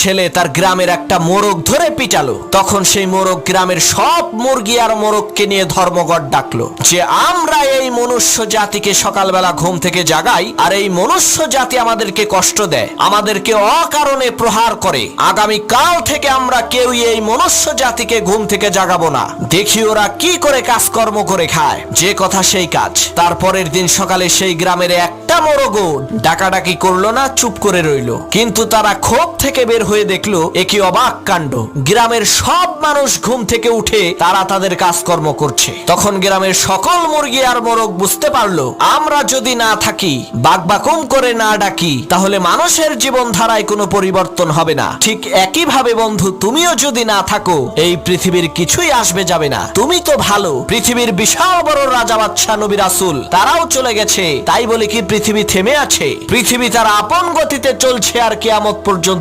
ছেলে তার গ্রামের একটা মোরগ ধরে পিটালো। তখন সেই মোরগ গ্রামের সব মুরগি আর মোরগকে নিয়ে ধর্মঘট ডাকলো যে আমরা এই মনুষ্য জাতিকে সকালবেলা ঘুম থেকে জাগাই, আর এই মনুষ্য জাতি আমাদেরকে কষ্ট দেয়, আমাদেরকে অকারণে প্রহার করে। আগামী কাল থেকে আমরা কেউই এই মনুষ্য জাতিকে ঘুম থেকে জাগাবো না। দেখি ওরা কি করে কাজকর্ম করে খায়। যে কথা সেই কাজ। তারপরের দিন সকালে সেই গ্রামের একটা মোরগও ডাকাডাকি করলো না, চুপ করে রইল। কিন্তু তারা ক্ষোভ থেকে বের হয়ে দেখলো এ কি অবাক কাণ্ড, গ্রামের সব মানুষ ঘুম থেকে উঠে তারা তাদের কাজকর্ম করছে। তখন গ্রামের সকল মুরগি আর মোরগ বুঝতে পারলো আমরা যদি না থাকি, বাকবাকুম করে না ডাকি, তাহলে মানুষের জীবন ধারায় কোনো পরিবর্তন হবে না। ঠিক একই ভাবে বন্ধু, তুমিও যদি না থাকো এই পৃথিবীর কিছুই আসবে যাবে না। তুমি তো ভালো, পৃথিবীর বিশাল বড় রাজা বাদশা নবী রাসূল তারাও চলে গেছে, তাই বলে কি পৃথিবী থেমে আছে? পৃথিবী তার আপন গতিতে চলছে আর কিয়ামত পর্যন্ত